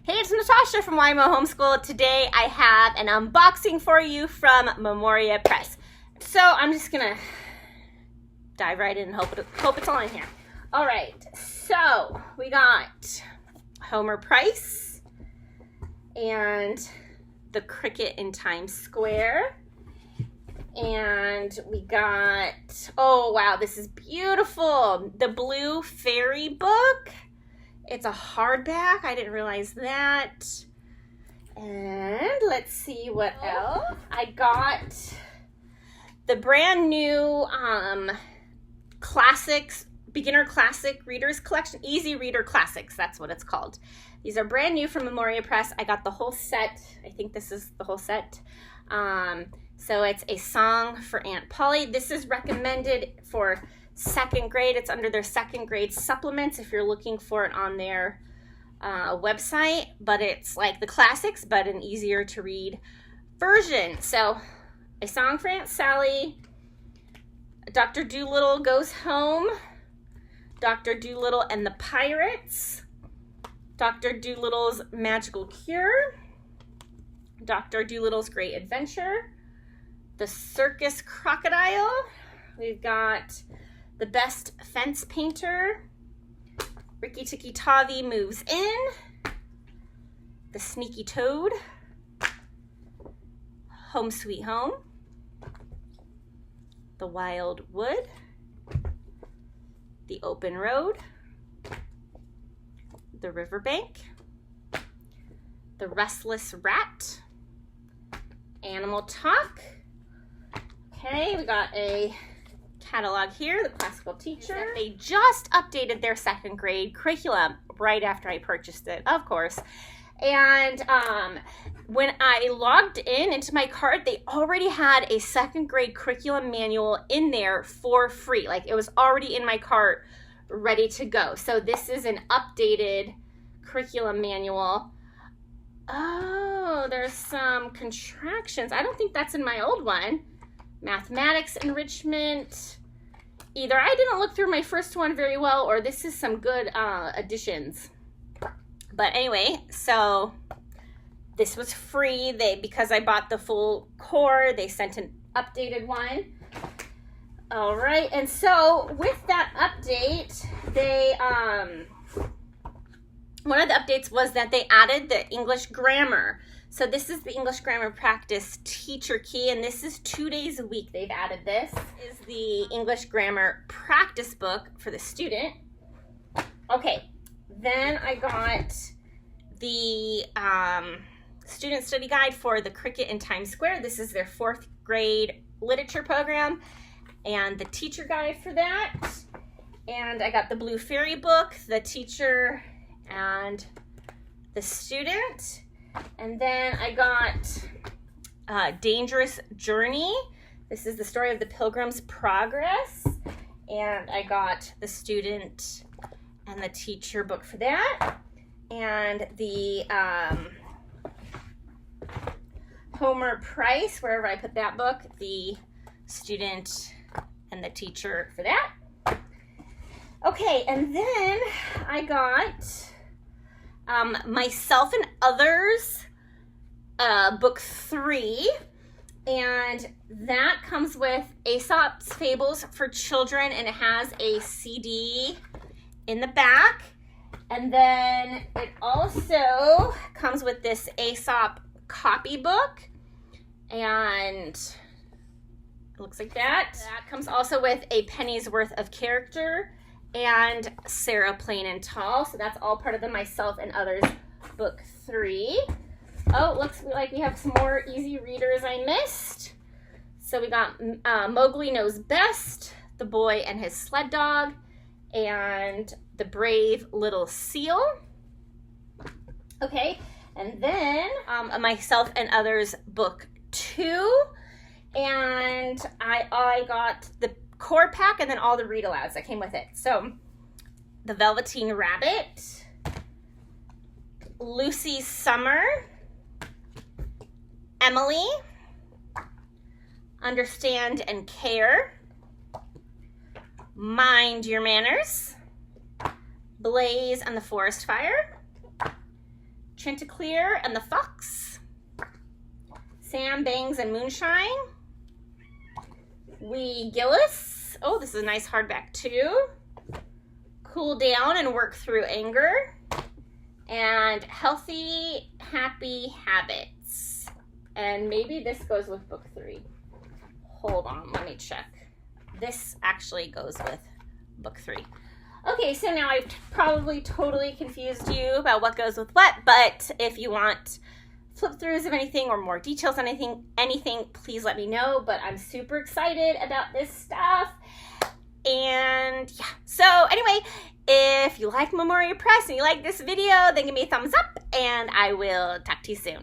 Hey, it's Natasha from YMO Homeschool. Today I have an unboxing for you from Memoria Press. So I'm just gonna dive right in and hope it's all in here. All right, so we got Homer Price and the Cricket in Times Square. And we got, oh wow, this is beautiful, the Blue Fairy book. It's a hardback. I didn't realize that. And let's see what else. I got the brand new classics, beginner classic readers collection, Easy Reader Classics. That's what it's called. These are brand new from Memoria Press. I got the whole set. I think this is the whole set. So it's A Song for Aunt Polly. This is recommended for second grade. It's under their second grade supplements if you're looking for it on their website, but it's like the classics but an easier to read version. So A Song for Aunt Sally, Dr. Dolittle Goes Home, Dr. Dolittle and the Pirates, Dr. Dolittle's Magical Cure, Dr. Dolittle's Great Adventure, The Circus Crocodile. We've got The Best Fence Painter, Rikki Tikki Tavi Moves In, The Sneaky Toad, Home Sweet Home, The Wild Wood, The Open Road, The Riverbank, The Restless Rat, Animal Talk. Okay, we got a catalog here, The Classical Teacher. They just updated their second grade curriculum right after I purchased it, of course. And when I logged into my cart, they already had a second grade curriculum manual in there for free. Like, it was already in my cart, ready to go. So this is an updated curriculum manual. Oh, there's some contractions. I don't think that's in my old one. Mathematics enrichment. Either I didn't look through my first one very well, or this is some good additions. But anyway, so this was free. Because I bought the full core, they sent an updated one. All right, and so with that update, they one of the updates was that they added the English grammar. So this is the English Grammar Practice Teacher Key, and this is 2 days a week they've added this. This is the English Grammar Practice Book for the student. Okay, then I got the Student Study Guide for the Cricket in Times Square. This is their 4th grade literature program, and the teacher guide for that. And I got the Blue Fairy book, the teacher and the student. And then I got Dangerous Journey. This is the story of the Pilgrim's Progress. And I got the student and the teacher book for that. And the Homer Price, wherever I put that book, the student and the teacher for that. Okay, and then I got Myself and Others, book 3, and that comes with Aesop's Fables for Children, and it has a CD in the back. And then it also comes with this Aesop copybook, and it looks like that. That comes also with a penny's worth of character and Sarah Plain and Tall. So that's all part of the Myself and Others book 3. Oh, looks like we have some more easy readers I missed. So we got Mowgli Knows Best, The Boy and His Sled Dog, and The Brave Little Seal. Okay, and then a Myself and Others book 2. And I got the core pack and then all the read alouds that came with it. So The Velveteen Rabbit, Lucy's Summer, Emily, Understand and Care, Mind Your Manners, Blaze and the Forest Fire, Chanticleer and the Fox, Sam Bangs and Moonshine, Wee Gillis. Oh, this is a nice hardback too. Cool Down and Work Through Anger, and Healthy Happy Habits. And maybe this goes with book 3. Hold on, let me check. This actually goes with book 3. Okay, so now I've probably totally confused you about what goes with what, but if you want flip throughs of anything or more details on anything, please let me know. But I'm super excited about this stuff. And yeah, so anyway, if you like Memoria Press and you like this video, then give me a thumbs up, and I will talk to you soon.